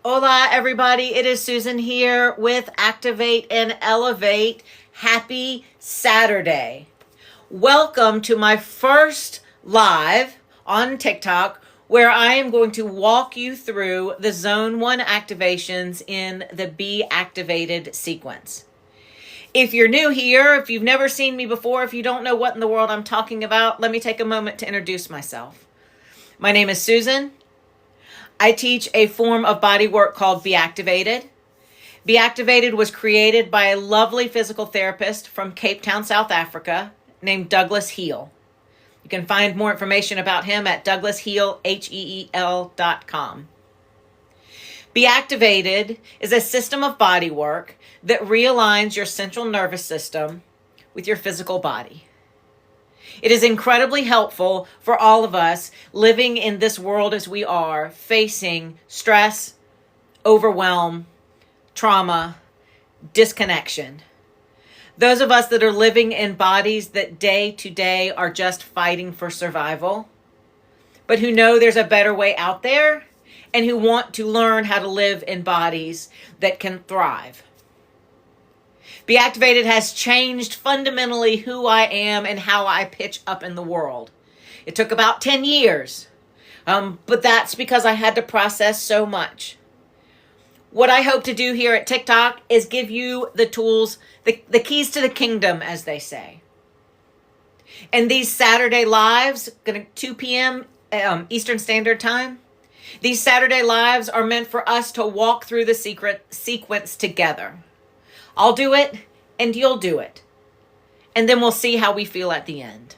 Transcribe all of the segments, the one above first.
Hola, everybody. It is Susan here with Activate and Elevate. Happy Saturday. Welcome to my first live on TikTok where I am going to walk you through the Zone 1 activations in the Be Activated sequence. If you're new here, if you've never seen me before, if you don't know what in the world I'm talking about, let me take a moment to introduce myself. My name is Susan. I teach a form of body work called Be Activated. Be Activated was created by a lovely physical therapist from Cape Town, South Africa, named Douglas Heel. You can find more information about him at douglasheel.com. Be Activated is a system of body work that realigns your central nervous system with your physical body. It is incredibly helpful for all of us living in this world as we are, facing stress, overwhelm, trauma, disconnection. Those of us that are living in bodies that day to day are just fighting for survival, but who know there's a better way out there and who want to learn how to live in bodies that can thrive. Be Activated has changed fundamentally who I am and how I pitch up in the world. It took about 10 years, but that's because I had to process so much. What I hope to do here at TikTok is give you the tools, the keys to the kingdom, as they say. And these Saturday lives, 2 p.m. Eastern Standard Time, these Saturday lives are meant for us to walk through the sequence together. I'll do it and you'll do it. And then we'll see how we feel at the end.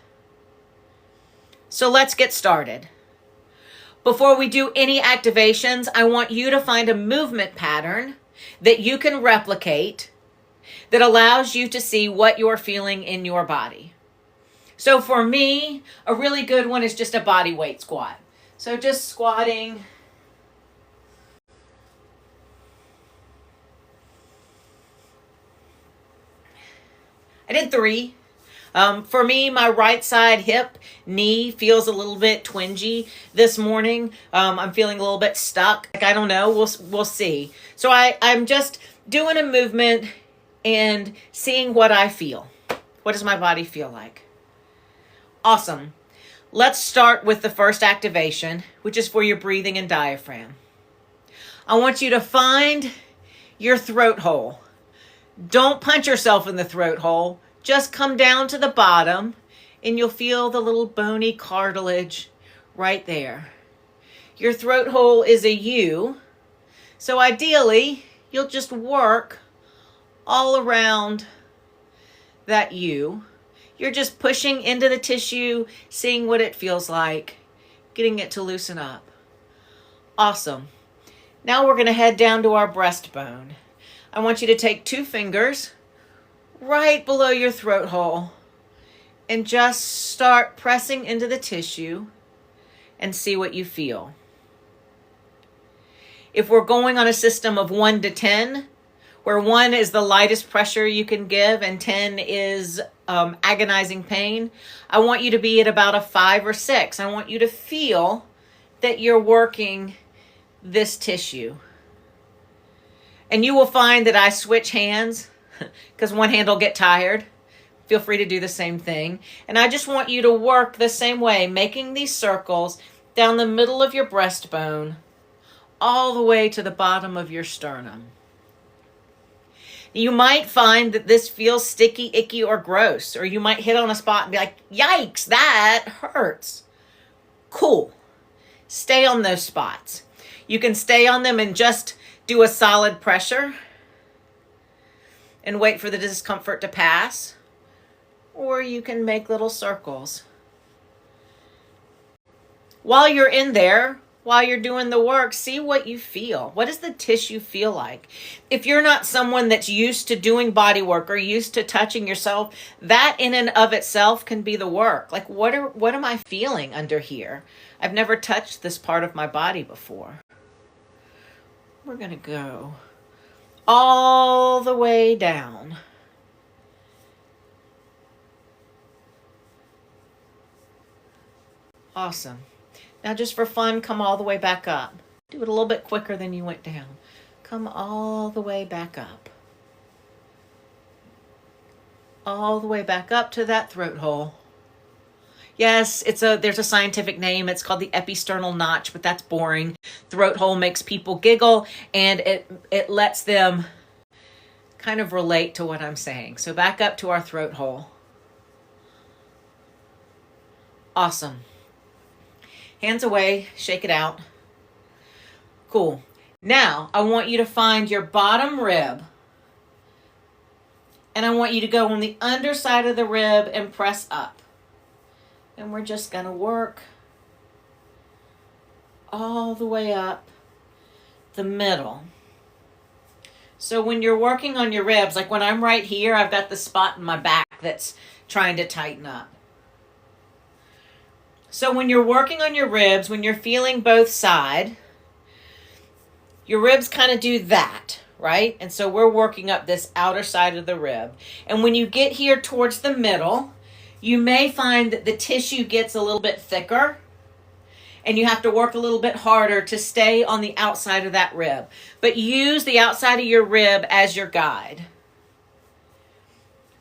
So let's get started. Before we do any activations, I want you to find a movement pattern that you can replicate that allows you to see what you're feeling in your body. So for me, a really good one is just a body weight squat. So just squatting. I did 3. For me, my right side hip, knee feels a little bit twingy this morning. I'm feeling a little bit stuck. I don't know. We'll see. So I'm just doing a movement and seeing what I feel. What does my body feel like? Awesome. Let's start with the first activation, which is for your breathing and diaphragm. I want you to find your throat hole. Don't punch yourself in the throat hole. Just come down to the bottom and you'll feel the little bony cartilage right there. Your throat hole is a U. So ideally, you'll just work all around that U. You're just pushing into the tissue, seeing what it feels like, getting it to loosen up. Awesome. Now we're going to head down to our breastbone. I want you to take 2 fingers right below your throat hole and just start pressing into the tissue and see what you feel. If we're going on a system of 1 to 10, where 1 is the lightest pressure you can give and 10 is agonizing pain, I want you to be at about a 5 or 6. I want you to feel that you're working this tissue. And you will find that I switch hands because one hand will get tired. Feel free to do the same thing. And I just want you to work the same way, making these circles down the middle of your breastbone, all the way to the bottom of your sternum. You might find that this feels sticky, icky, or gross, or you might hit on a spot and be like, yikes, that hurts. Cool. Stay on those spots. You can stay on them and just do a solid pressure and wait for the discomfort to pass, or you can make little circles. While you're in there, while you're doing the work, see what you feel. What does the tissue feel like? If you're not someone that's used to doing body work or used to touching yourself, that in and of itself can be the work. Like, what am I feeling under here? I've never touched this part of my body before. We're going to go all the way down. Awesome. Now just for fun, come all the way back up. Do it a little bit quicker than you went down. Come all the way back up. All the way back up to that throat hole. Yes, there's a scientific name. It's called the episternal notch, but that's boring. Throat hole makes people giggle, and it lets them kind of relate to what I'm saying. So back up to our throat hole. Awesome. Hands away, shake it out. Cool. Now, I want you to find your bottom rib, and I want you to go on the underside of the rib and press up. And we're just going to work all the way up the middle. So when you're working on your ribs, like when I'm right here, I've got the spot in my back that's trying to tighten up. So when you're working on your ribs, when you're feeling both sides, your ribs kind of do that, right? And so we're working up this outer side of the rib. And when you get here towards the middle, you may find that the tissue gets a little bit thicker, and you have to work a little bit harder to stay on the outside of that rib. But use the outside of your rib as your guide.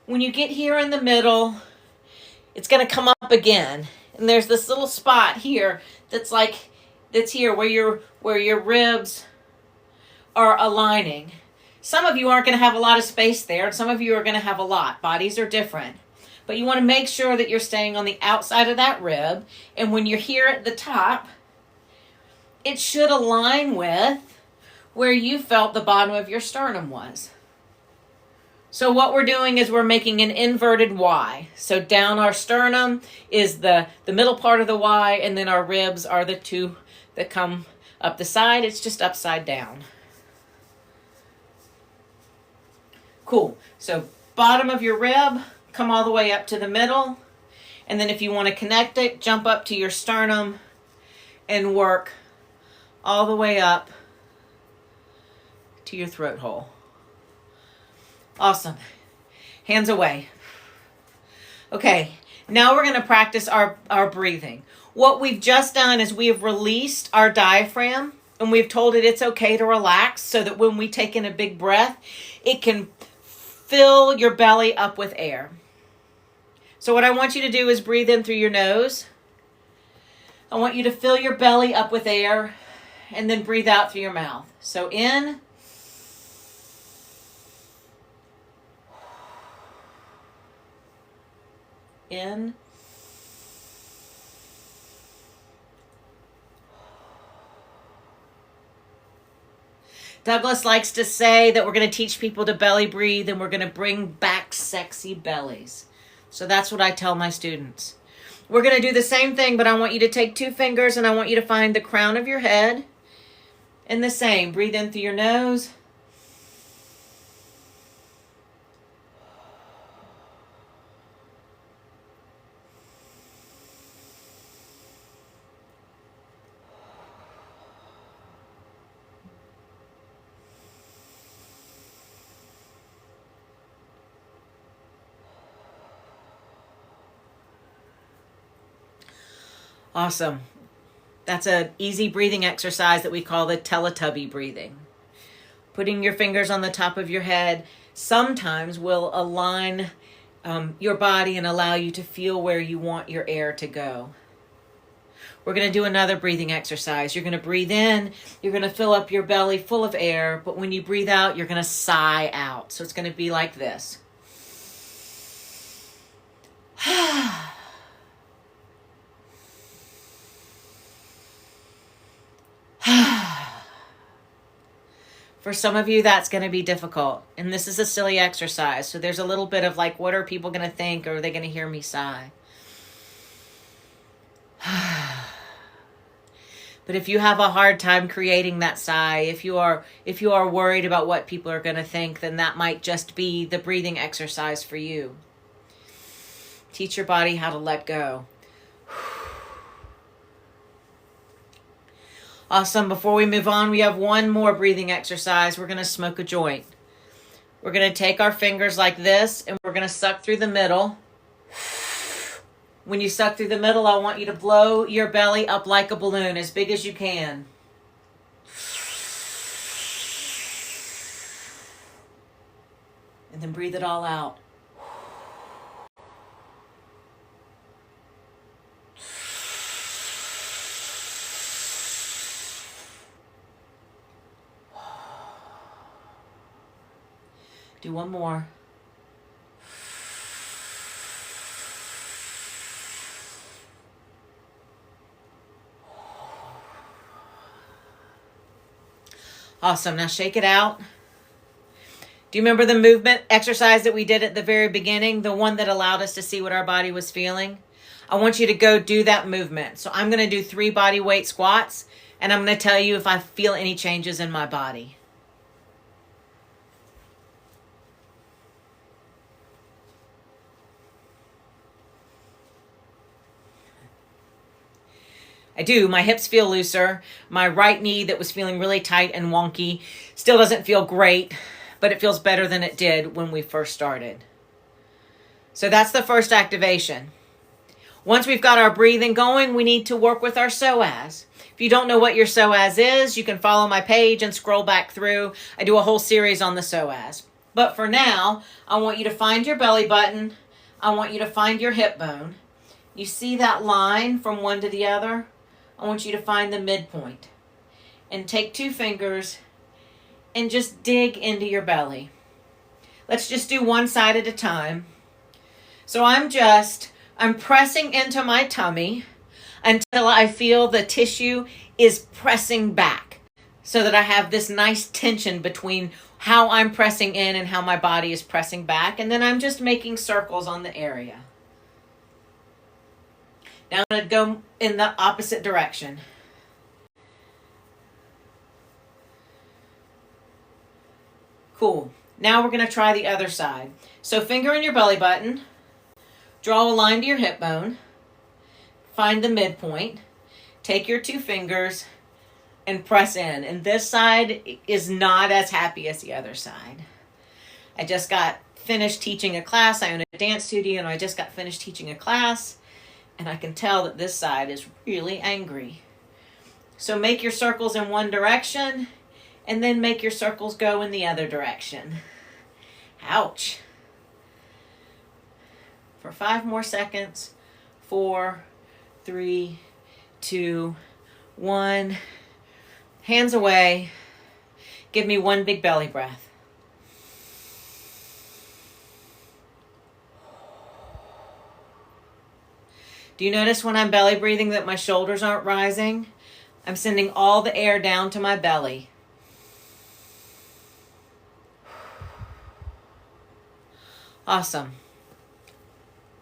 When you get here in the middle, it's going to come up again. And there's this little spot here that's here where your ribs are aligning. Some of you aren't going to have a lot of space there, and some of you are going to have a lot. Bodies are different. But you want to make sure that you're staying on the outside of that rib. And when you're here at the top, it should align with where you felt the bottom of your sternum was. So what we're doing is we're making an inverted Y. So down our sternum is the middle part of the Y, and then our ribs are the two that come up the side. It's just upside down. Cool. So bottom of your rib, come all the way up to the middle. And then if you want to connect it, jump up to your sternum and work all the way up to your throat hole. Awesome. Hands away. Okay, now we're going to practice our breathing. What we've just done is we have released our diaphragm, and we've told it it's okay to relax so that when we take in a big breath, it can fill your belly up with air. So what I want you to do is breathe in through your nose. I want you to fill your belly up with air and then breathe out through your mouth. So in. In. Douglas likes to say that we're going to teach people to belly breathe, and we're going to bring back sexy bellies. So that's what I tell my students. We're going to do the same thing, but I want you to take 2 fingers and I want you to find the crown of your head. And the same, breathe in through your nose. Awesome. That's an easy breathing exercise that we call the Teletubby breathing. Putting your fingers on the top of your head sometimes will align your body and allow you to feel where you want your air to go. We're going to do another breathing exercise. You're going to breathe in, you're going to fill up your belly full of air, but when you breathe out, you're going to sigh out. So it's going to be like this. For some of you, that's going to be difficult. And this is a silly exercise. So there's a little bit of like, what are people going to think? Or are they going to hear me sigh? But if you have a hard time creating that sigh, if you are worried about what people are going to think, then that might just be the breathing exercise for you. Teach your body how to let go. Awesome. Before we move on, we have one more breathing exercise. We're going to smoke a joint. We're going to take our fingers like this, and we're going to suck through the middle. When you suck through the middle, I want you to blow your belly up like a balloon, as big as you can. And then breathe it all out. Do one more. Awesome. Now shake it out. Do you remember the movement exercise that we did at the very beginning? The one that allowed us to see what our body was feeling? I want you to go do that movement. So I'm going to do 3 body weight squats, and I'm going to tell you if I feel any changes in my body. I do. My hips feel looser. My right knee that was feeling really tight and wonky still doesn't feel great, but it feels better than it did when we first started. So that's the first activation. Once we've got our breathing going, we need to work with our psoas. If you don't know what your psoas is, you can follow my page and scroll back through. I do a whole series on the psoas. But for now, I want you to find your belly button. I want you to find your hip bone. You see that line from one to the other? I want you to find the midpoint. And take 2 fingers and just dig into your belly. Let's just do one side at a time. So I'm pressing into my tummy until I feel the tissue is pressing back, so that I have this nice tension between how I'm pressing in and how my body is pressing back. And then I'm just making circles on the area. Now I'm going to go in the opposite direction. Cool. Now we're going to try the other side. So finger in your belly button. Draw a line to your hip bone. Find the midpoint. Take your 2 fingers and press in. And this side is not as happy as the other side. I just got finished teaching a class. I own a dance studio, and I just got finished teaching a class. And I can tell that this side is really angry. So make your circles in one direction, and then make your circles go in the other direction. Ouch. For 5 more seconds. 4, 3, 2, 1. Hands away. Give me one big belly breath. Do you notice when I'm belly breathing that my shoulders aren't rising? I'm sending all the air down to my belly. Awesome.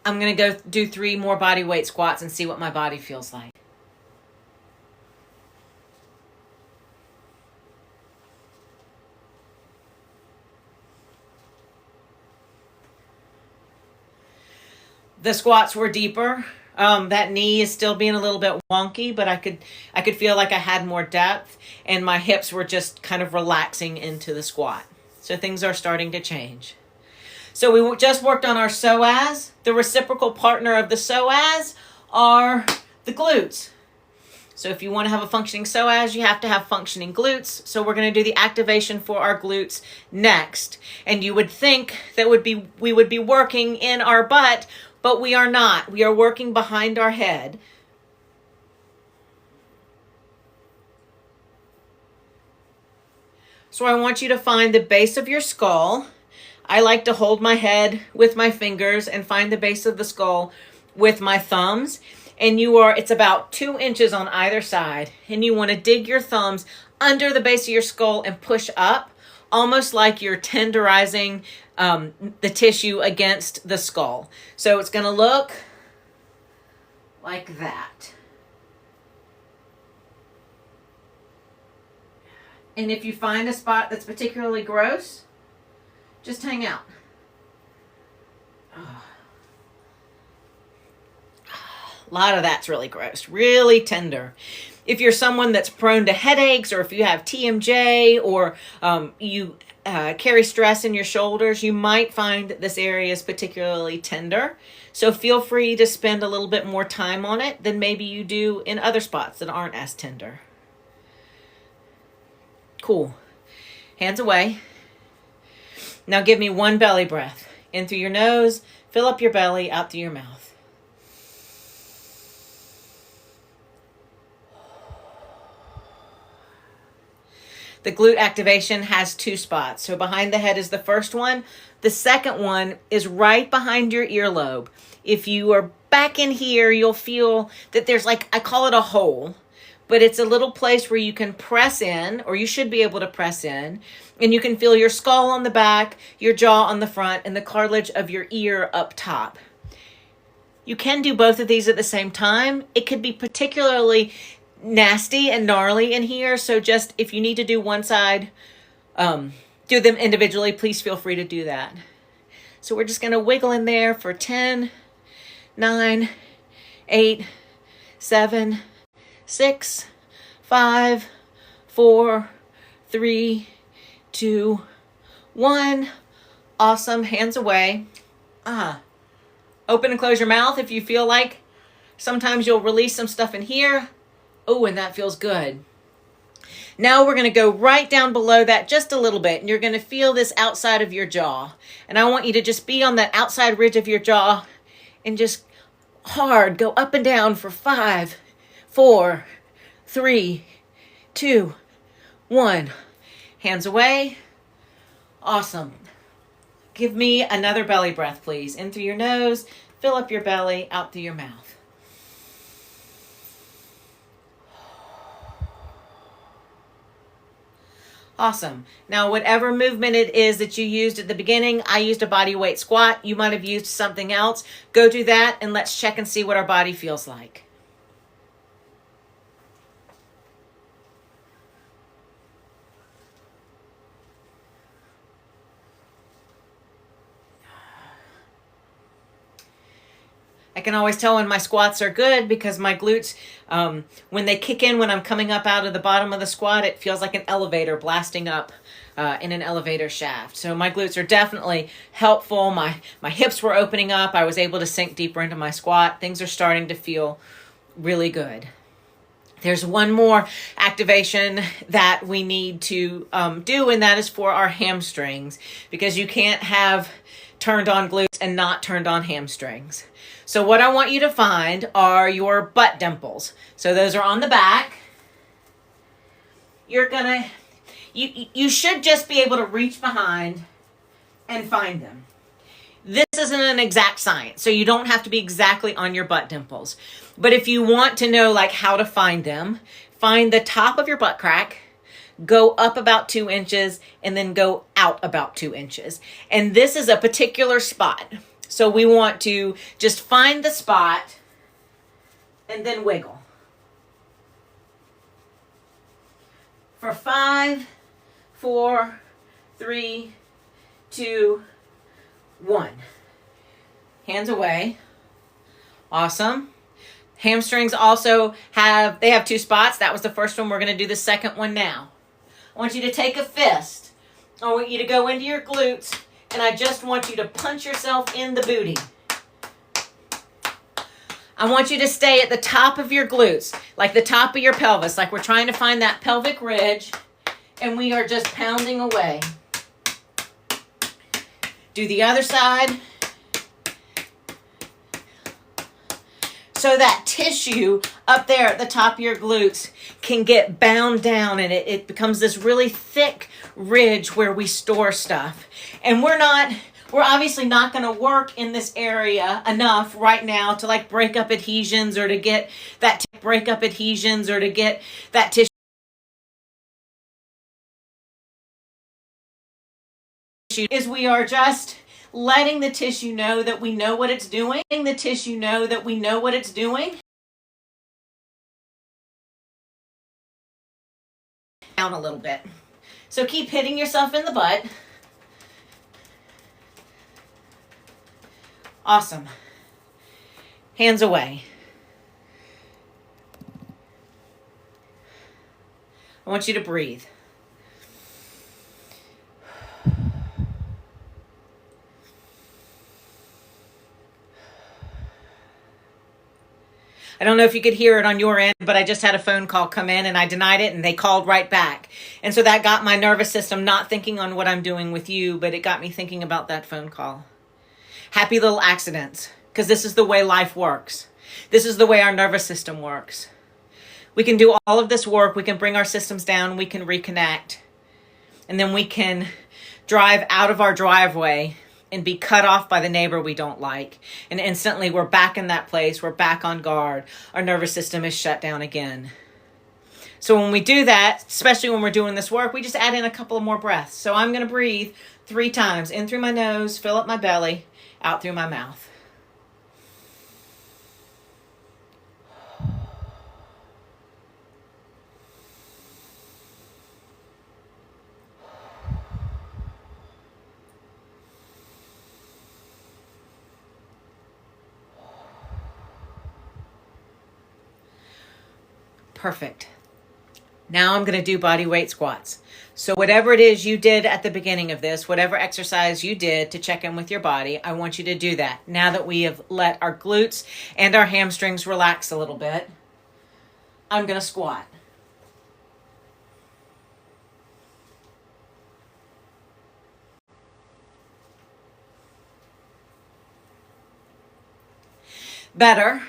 I'm going to go do 3 more body weight squats and see what my body feels like. The squats were deeper. That knee is still being a little bit wonky, but I could feel like I had more depth, and my hips were just kind of relaxing into the squat. So things are starting to change. So we just worked on our psoas. The reciprocal partner of the psoas are the glutes. So if you want to have a functioning psoas, you have to have functioning glutes. So we're going to do the activation for our glutes next. And you would think that we would be working in our butt, but we are not. We are working behind our head. So I want you to find the base of your skull. I like to hold my head with my fingers and find the base of the skull with my thumbs. And it's about 2 inches on either side. And you want to dig your thumbs under the base of your skull and push up, almost like you're tenderizing the tissue against the skull. So it's going to look like that. And if you find a spot that's particularly gross, just hang out. A lot of that's really gross, really tender. If you're someone that's prone to headaches, or if you have TMJ, or you carry stress in your shoulders, you might find that this area is particularly tender. So feel free to spend a little bit more time on it than maybe you do in other spots that aren't as tender. Cool. Hands away. Now give me one belly breath. In through your nose, fill up your belly, out through your mouth. The glute activation has 2 spots. So behind the head is the first one. The second one is right behind your earlobe. If you are back in here, you'll feel that there's like, I call it a hole, but it's a little place where you can press in, or you should be able to press in, and you can feel your skull on the back, your jaw on the front, and the cartilage of your ear up top. You can do both of these at the same time. It could be particularly nasty and gnarly in here, so just if you need to do one side, do them individually, please feel free to do that. So we're just going to wiggle in there for 10, 9, 8, 7, 6, 5, 4, 3, 2, 1. Awesome. Hands away. Open and close your mouth if you feel like. Sometimes you'll release some stuff in here. Oh, and that feels good. Now we're going to go right down below that just a little bit, and you're going to feel this outside of your jaw. And I want you to just be on that outside ridge of your jaw and just hard go up and down for 5, 4, 3, 2, 1. Hands away. Awesome. Give me another belly breath, please. In through your nose, fill up your belly, out through your mouth. Awesome. Now, whatever movement it is that you used at the beginning, I used a body weight squat. You might have used something else. Go do that, and let's check and see what our body feels like. I can always tell when my squats are good because my glutes, when they kick in when I'm coming up out of the bottom of the squat, it feels like an elevator blasting up in an elevator shaft. So my glutes are definitely helpful. My hips were opening up. I was able to sink deeper into my squat. Things are starting to feel really good. There's one more activation that we need to do, and that is for our hamstrings, because you can't have turned on glutes and not turned on hamstrings. So what I want you to find are your butt dimples. So those are on the back. You should just be able to reach behind and find them. This isn't an exact science, so you don't have to be exactly on your butt dimples. But if you want to know like how to find them, find the top of your butt crack, go up about 2 inches, and then go out about 2 inches. And this is a particular spot. So we want to just find the spot and then wiggle. For 5, 4, 3, 2, 1. Hands away. Awesome. Hamstrings also have 2 spots. That was the first one. We're going to do the second one now. I want you to take a fist. I want you to go into your glutes, and I just want you to punch yourself in the booty. I want you to stay at the top of your glutes, like the top of your pelvis, like we're trying to find that pelvic ridge, and we are just pounding away. Do the other side. So that tissue up there at the top of your glutes can get bound down, and it becomes this really thick ridge where we store stuff. And we're obviously not going to work in this area enough right now to like break up adhesions or to get that tissue. Is we are just letting the tissue know that we know what it's doing. Down a little bit. So keep hitting yourself in the butt. Awesome. Hands away. I want you to breathe. I don't know if you could hear it on your end, but I just had a phone call come in and I denied it and they called right back. And so that got my nervous system not thinking on what I'm doing with you, but it got me thinking about that phone call. Happy little accidents, because this is the way life works. This is the way our nervous system works. We can do all of this work. We can bring our systems down. We can reconnect. And then we can drive out of our driveway and be cut off by the neighbor we don't like. And instantly we're back in that place. We're back on guard. Our nervous system is shut down again. So when we do that, especially when we're doing this work, we just add in a couple of more breaths. So I'm going to breathe 3 times. In through my nose, fill up my belly, out through my mouth. Perfect. Now I'm going to do body weight squats. So whatever it is you did at the beginning of this, whatever exercise you did to check in with your body, I want you to do that. Now that we have let our glutes and our hamstrings relax a little bit, I'm going to squat. Better.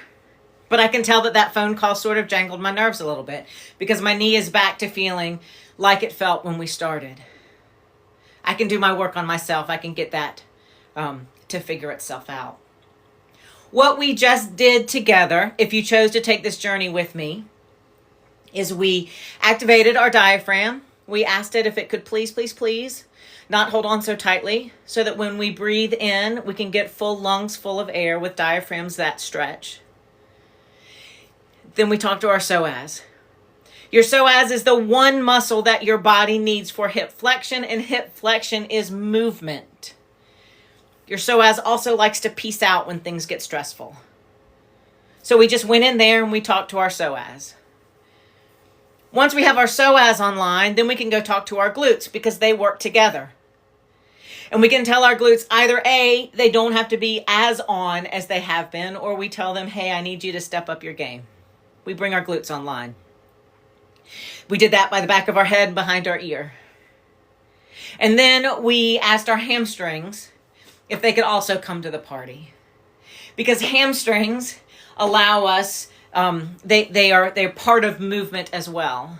But I can tell that that phone call sort of jangled my nerves a little bit because my knee is back to feeling like it felt when we started. I can do my work on myself. I can get that to figure itself out. What we just did together, if you chose to take this journey with me, is we activated our diaphragm. We asked it if it could please, please, please not hold on so tightly so that when we breathe in, we can get full lungs full of air with diaphragms that stretch. Then we talk to our psoas. Your psoas is the one muscle that your body needs for hip flexion, and hip flexion is movement. Your psoas also likes to peace out when things get stressful. So we just went in there and we talked to our psoas. Once we have our psoas online, then we can go talk to our glutes because they work together. And we can tell our glutes either A, they don't have to be as on as they have been, or we tell them, hey, I need you to step up your game. We bring our glutes online. We did that by the back of our head, behind our ear. And then we asked our hamstrings if they could also come to the party. Because hamstrings allow us, they're part of movement as well.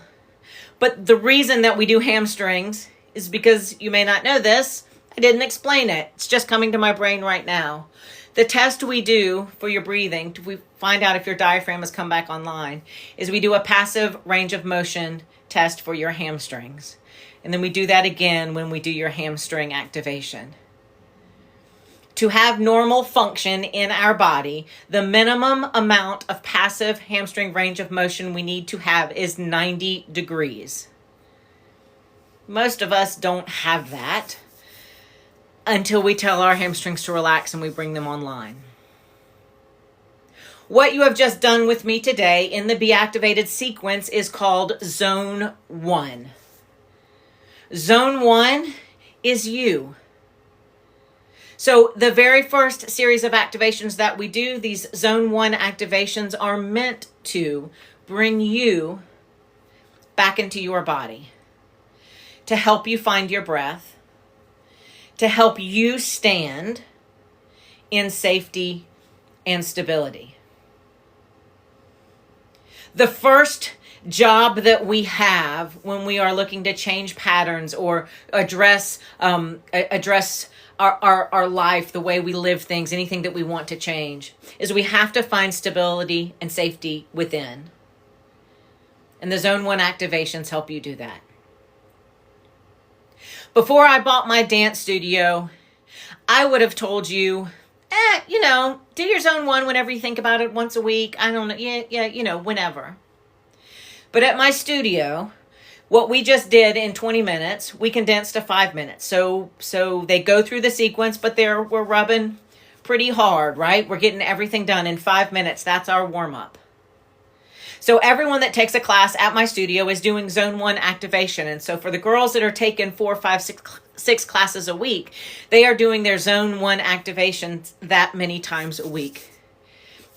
But the reason that we do hamstrings is because you may not know this. I didn't explain it. It's just coming to my brain right now. The test we do for your breathing, to find out if your diaphragm has come back online, is we do a passive range of motion test for your hamstrings. And then we do that again when we do your hamstring activation. To have normal function in our body, the minimum amount of passive hamstring range of motion we need to have is 90 degrees. Most of us don't have that until we tell our hamstrings to relax and we bring them online. What you have just done with me today in the Be Activated sequence is called Zone 1. Zone 1 is you. So the very first series of activations that we do, these Zone 1 activations, are meant to bring you back into your body, to help you find your breath, to help you stand in safety and stability. The first job that we have when we are looking to change patterns or address our life, the way we live things, anything that we want to change, is we have to find stability and safety within. And the Zone 1 activations help you do that. Before I bought my dance studio, I would have told you, do your Zone 1 whenever you think about it, once a week. I don't know, whenever. But at my studio, what we just did in 20 minutes, we condensed to 5 minutes. So they go through the sequence, but we're rubbing pretty hard, right? We're getting everything done in 5 minutes. That's our warm-up. So everyone that takes a class at my studio is doing Zone 1 activation. And so for the girls that are taking 4, 5, 6 classes a week, they are doing their Zone 1 activations that many times a week.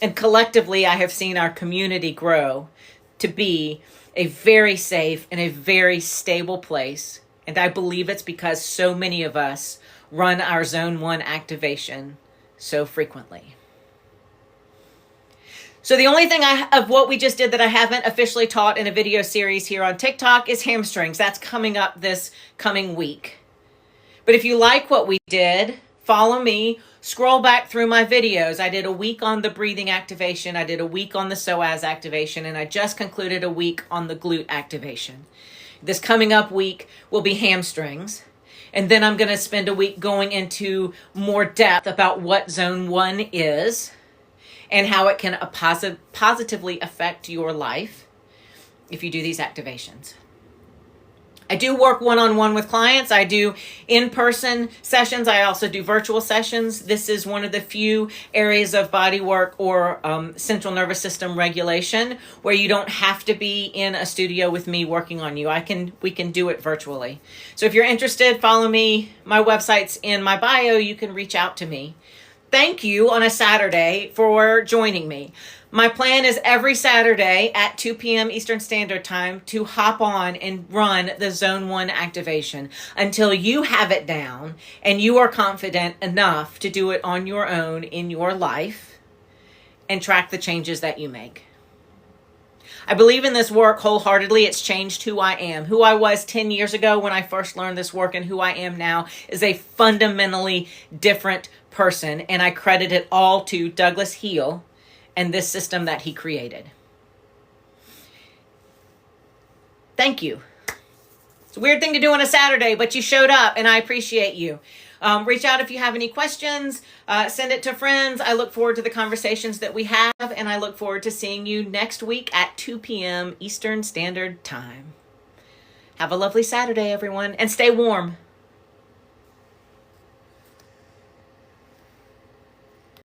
And collectively, I have seen our community grow to be a very safe and a very stable place. And I believe it's because so many of us run our Zone 1 activation so frequently. So the only thing of what we just did that I haven't officially taught in a video series here on TikTok is hamstrings. That's coming up this coming week. But if you like what we did, follow me, scroll back through my videos. I did a week on the breathing activation. I did a week on the Psoas activation, and I just concluded a week on the glute activation. This coming up week will be hamstrings. And then I'm going to spend a week going into more depth about what Zone 1 is and how it can positively affect your life if you do these activations. I do work one-on-one with clients. I do in-person sessions. I also do virtual sessions. This is one of the few areas of body work or central nervous system regulation where you don't have to be in a studio with me working on you. We can do it virtually. So if you're interested, follow me. My website's in my bio. You can reach out to me. Thank you on a Saturday for joining me. My plan is every Saturday at 2 p.m. Eastern Standard Time to hop on and run the Zone 1 activation until you have it down and you are confident enough to do it on your own in your life and track the changes that you make. I believe in this work wholeheartedly. It's changed who I am. Who I was 10 years ago when I first learned this work and who I am now is a fundamentally different person, and I credit it all to Douglas Heel and this system that he created. Thank you. It's a weird thing to do on a Saturday, but you showed up, and I appreciate you. Reach out if you have any questions. Send it to friends. I look forward to the conversations that we have, and I look forward to seeing you next week at 2 p.m. Eastern Standard Time. Have a lovely Saturday, everyone, and stay warm.